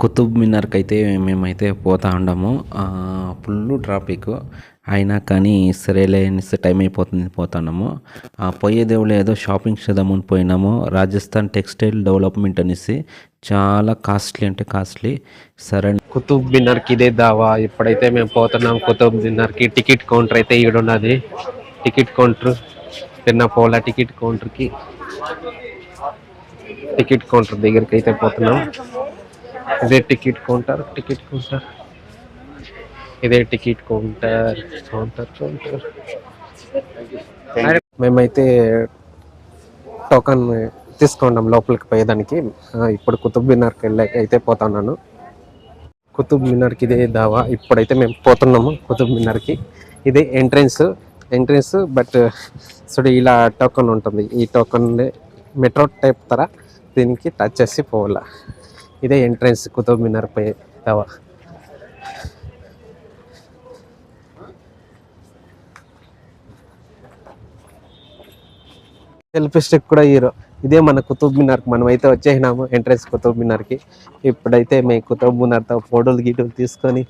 కుతుబ్ మినార్కి అయితే మేమైతే పోతా ఉన్నాము. ఫుల్ ట్రాఫిక్ అయినా కానీ సరేలే అనేసి టైం అయిపోతుంది పోతున్నాము. పోయేదేవులు ఏదో షాపింగ్ చేద్దామని పోయినాము. రాజస్థాన్ టెక్స్టైల్ డెవలప్మెంట్ అనేసి చాలా కాస్ట్లీ అంటే కాస్ట్లీ. సరే కుతుబ్ మినార్కి ఇదే దావా. ఇప్పుడైతే మేము పోతున్నాం కుతుబ్ మినార్కి. టికెట్ కౌంటర్ అయితే ఈడున్నది. టికెట్ కౌంటర్ తిన్న పోలా టికెట్ కౌంటర్కి. టికెట్ కౌంటర్ దగ్గరికి అయితే పోతున్నాం. ఇదే టికెట్ కౌంటర్. ఇదే టికెట్ కౌంటర్. మేమైతే టోకన్ తీసుకున్నాం లోపలికి పోయేదానికి. ఇప్పుడు కుతుబ్ మినార్కి వెళ్ళాక అయితే పోతున్నాను. కుతుబ్ మినార్కి ఇదే దావా. ఇప్పుడైతే మేము పోతున్నాము కుతుబ్ మినార్కి. ఇదే ఎంట్రెన్స్ బట్ చూడు ఇలా టోకన్ ఉంటుంది. ఈ టోకన్ మెట్రో టైప్ తర దీనికి టచ్ చేసి పోవాలా. ఇదే ఎంట్రెన్స్ కుతుబ్ మినార్ పోయే దావా. సెల్ఫీ స్టిక్ కూడా హీరో. ఇదే మన కుతుబ్ మినార్కి మనం అయితే వచ్చేసినాము ఎంట్రెన్స్ కుతుబ్ మినార్కి. ఇప్పుడైతే మేము కుతుబ్ మినార్తో ఫోటోలు గీటోలు తీసుకొని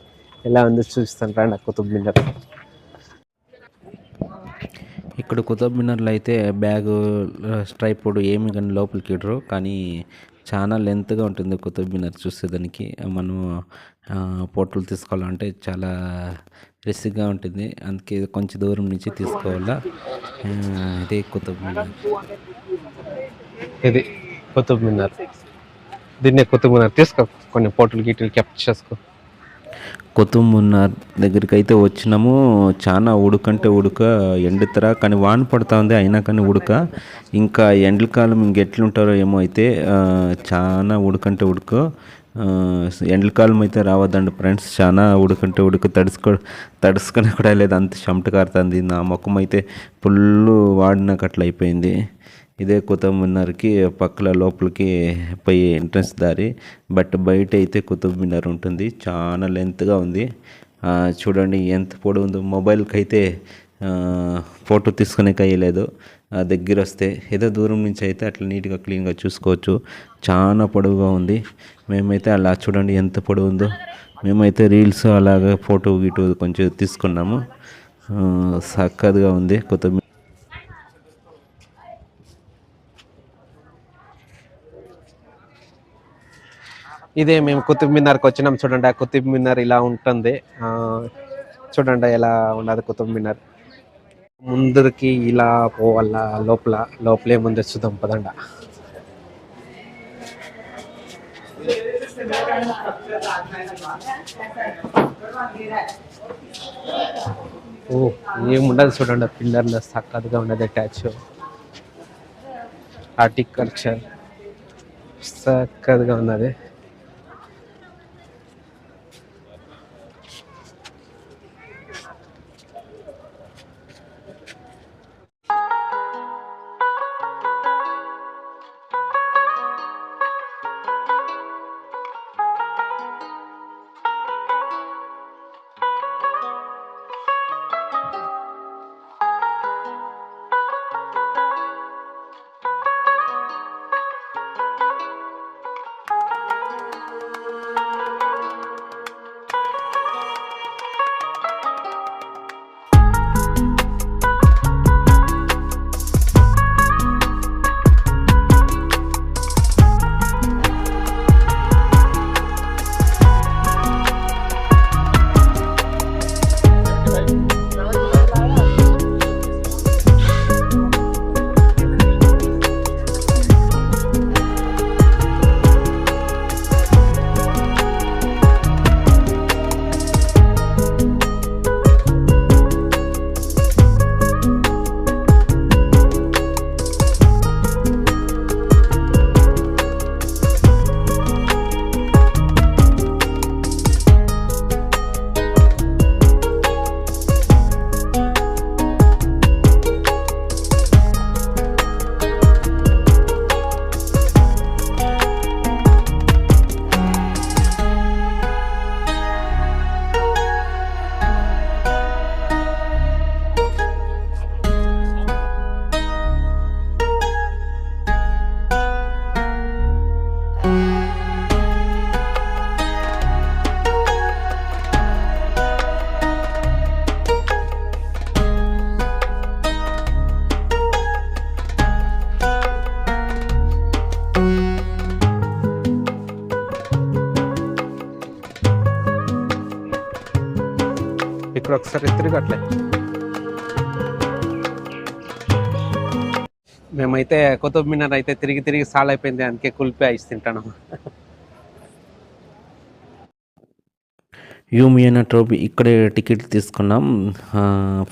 ఎలా ఉందో చూస్తాను రండి కుతుబ్ మినార్. ఇక్కడ కుతుబ్ మినార్లో అయితే బ్యాగ్ స్ట్రైపోడ్ ఏమి కానీ లోపలికి ఇడరు, కానీ చాలా లెంత్గా ఉంటుంది కుతుబ్ మినార్ చూసేదానికి. మనం ఫోటోలు తీసుకోవాలంటే చాలా రిస్క్గా ఉంటుంది, అందుకే కొంచెం దూరం నుంచి తీసుకోవాలా. ఇదే కుతుబ్ మినార్. ఇది కుతుబ్ మినార్. దీన్నే కుతుబ్ మినార్. తీసుకో కొన్ని ఫోటోలు గీటలు క్యాప్చర్ చేసుకో. కుతుబ్ మినార్ దగ్గరికి అయితే వచ్చినాము. చాలా ఉడకంటే ఉడక ఎండుతరా, కానీ వాన పడుతూ ఉంది అయినా కానీ ఉడక. ఇంకా ఎండలకాలం ఇంకెట్లుంటారో ఏమో అయితే. చాలా ఉడకంటే ఉడక. ఎండలకాలం అయితే రావద్దండి ఫ్రెండ్స్. చాలా ఉడకంటే ఉడక. తడుసుకొని కూడా లేదు, అంత చెమట కారుతుంది. నా ముఖం అయితే ఫుల్ వాడినాక అట్లా అయిపోయింది. ఇదే కుతుబ్ మినార్కి పక్కల లోపలికి పోయి ఎంట్రన్స్ దారి. బట్ బయట అయితే కుతుబ్ మినార్ ఉంటుంది. చాలా లెంత్గా ఉంది. చూడండి ఎంత పొడవు ఉందో. మొబైల్కి అయితే ఫోటో తీసుకునేకి అయ్యలేదు. దగ్గర వస్తే ఏదో దూరం నుంచి అయితే అట్లా నీట్గా క్లీన్గా చూసుకోవచ్చు. చాలా పొడవుగా ఉంది. మేమైతే అలా చూడండి ఎంత పొడవు ఉందో. మేమైతే రీల్స్ అలాగే ఫోటో గీటో కొంచెం తీసుకున్నాము. చక్కగా ఉంది కుతుబ్. ఇదే మేము కుతుబ్ మినార్కి వచ్చినాం. చూడండి ఆ కుతుబ్ మినార్ ఇలా ఉంటుంది. చూడండి ఎలా ఉన్నది కుతుబ్ మినార్. ముందరికి ఇలా పోవాలా. లోపలే ముందు చూద్దాం పదండ. ఏముండదు చూడండి. పిల్లర్లో చక్కగా ఉన్నది అటాచ్ హార్టికల్చర్ చక్కగా ఉన్నది. ఇప్పుడు ఒకసారి తిరిగట్లే. మేమైతే కుతుబ్ మినార్ అయితే తిరిగి సాల్ అయిపోయింది, అందుకే కుల్ఫీ ఐస్ తింటాను. యూమియన్ ట్రోబీ ఇక్కడే టికెట్ తీసుకున్నాం.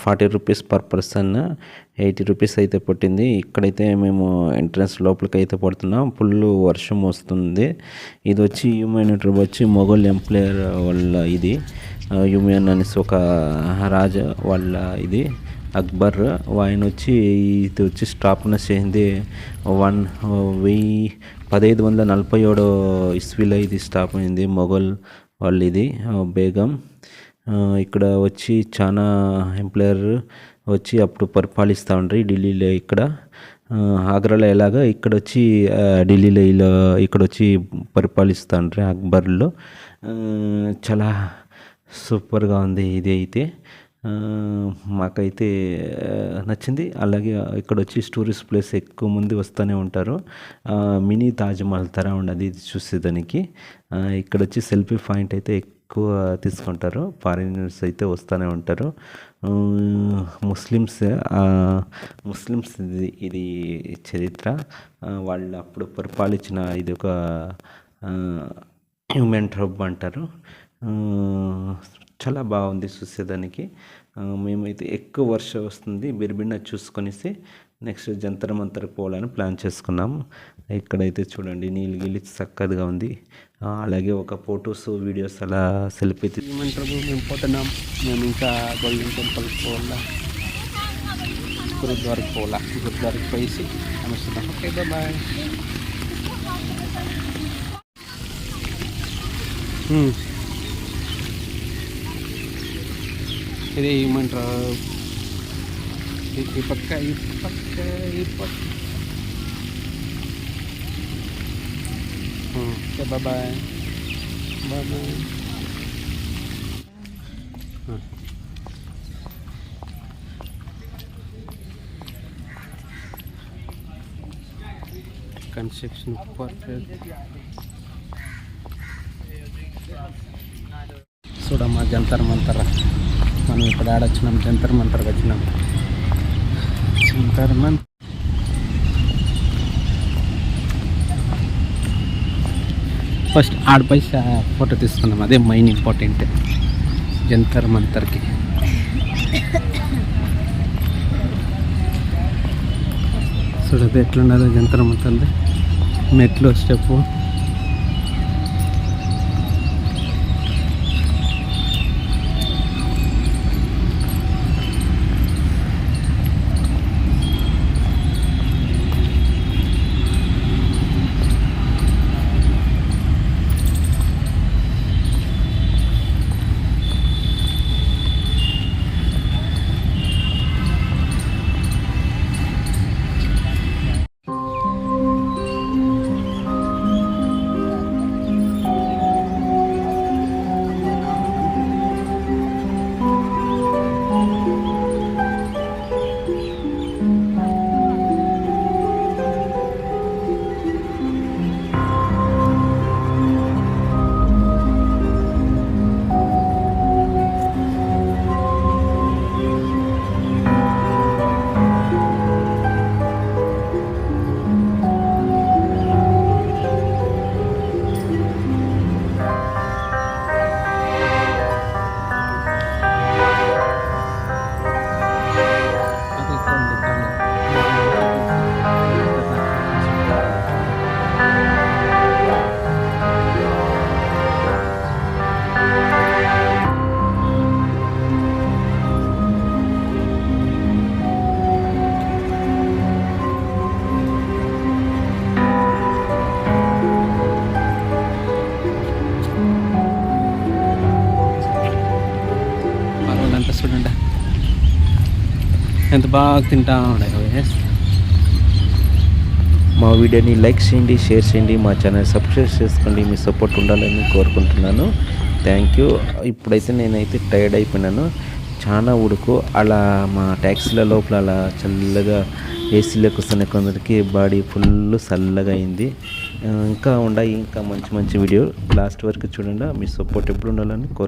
40 రూపీస్ పర్ పర్సన్, 80 రూపీస్ అయితే పట్టింది. ఇక్కడైతే మేము ఎంట్రన్స్ లోపలికి అయితే పడుతున్నాం. ఫుల్ వర్షం వస్తుంది. ఇది వచ్చి యూమియన్ ట్రోబీ వచ్చి మొఘల్ ఎంపైర్ వాళ్ళ ఇది. యూమియన్ అనేసి ఒక రాజా వాళ్ళ ఇది అక్బర్. ఆయన వచ్చి ఇది వచ్చి స్థాపన చేసింది 1547 ఇస్వీలో ఇది స్థాపన మొఘల్ వాళ్ళు ఇది బేగం. ఇక్కడ వచ్చి చాలా ఎంప్లాయర్ వచ్చి అప్పుడు పరిపాలిస్తూ ఉంటారు ఢిల్లీలో. ఇక్కడ ఆగ్రాలో ఎలాగా ఇక్కడ వచ్చి ఢిల్లీలో ఇలా ఇక్కడ వచ్చి పరిపాలిస్తూ ఉంటారు అక్బర్లో. చాలా సూపర్గా ఉంది ఇది అయితే. మాకైతే నచ్చింది. అలాగే ఇక్కడ వచ్చి టూరిస్ట్ ప్లేస్ ఎక్కువ మంది వస్తూనే ఉంటారు. మినీ తాజ్మహల్ తర ఉండదు ఇది చూసేదానికి. ఇక్కడ వచ్చి సెల్ఫీ పాయింట్ అయితే ఎక్కువ తీసుకుంటారు. ఫారినర్స్ అయితే వస్తూనే ఉంటారు. ముస్లిమ్స్ ఇది చరిత్ర. వాళ్ళు అప్పుడు పరిపాలించిన ఇది ఒక హ్యూమన్ ట్రబ్ అంటారు. చాలా బాగుంది చూసేదానికి. మేమైతే ఎక్కువ వర్షం వస్తుంది బిర్బిన్న చూసుకొనేసి నెక్స్ట్ జంతర్ మంతర్కి పోవాలని ప్లాన్ చేసుకున్నాము. ఇక్కడైతే చూడండి నీళ్ళు గిల్లి చక్కగా ఉంది. అలాగే ఒక ఫొటోస్ వీడియోస్ అలా సెల్ఫీ ఏమంటారు. మేము పోతున్నాం. మేము ఇంకా గోల్డెన్ టెంపుల్కి పోవాలా, గురుద్వారాకి పోవాలా. గురుద్వారాకి పోయేసి నమస్తే. Okay bye. ఇది ఏమంటారు, ఈ పక్క ఓకే బాయ్. Construction perfect. చూడమ్మా జంతర్ మంతర్. మనం ఇక్కడ ఆడొచ్చినాం, జంతర్ మంతర్కి వచ్చినాం. జంతర్ మంతర్ ఫస్ట్ ఆడపై ఫోటో తీసుకున్నాం. అదే మెయిన్ ఇంపార్టెంట్ జంతర్ మంతర్కి. చూడదు ఎట్లున్నదో జంతర్ మంతర్ది. మెట్లు స్టెప్. చూడండి ఎంత బాగా తింటా ఉన్నాయి. మా వీడియోని లైక్ చేయండి, షేర్ చేయండి, మా ఛానల్ సబ్స్క్రైబ్ చేసుకోండి. మీ సపోర్ట్ ఉండాలని కోరుకుంటున్నాను. Thank you. ఇప్పుడైతే నేనైతే టైర్డ్ అయిపోయినాను. చాలా ఉడుకు. అలా మా ట్యాక్సీల లోపల అలా చల్లగా ఏసీలో కూర్చునే కొందరికి బాడీ ఫుల్ చల్లగా అయింది. ఇంకా మంచి వీడియో లాస్ట్ వరకు చూడండి. మీ సపోర్ట్ ఎప్పుడు ఉండాలని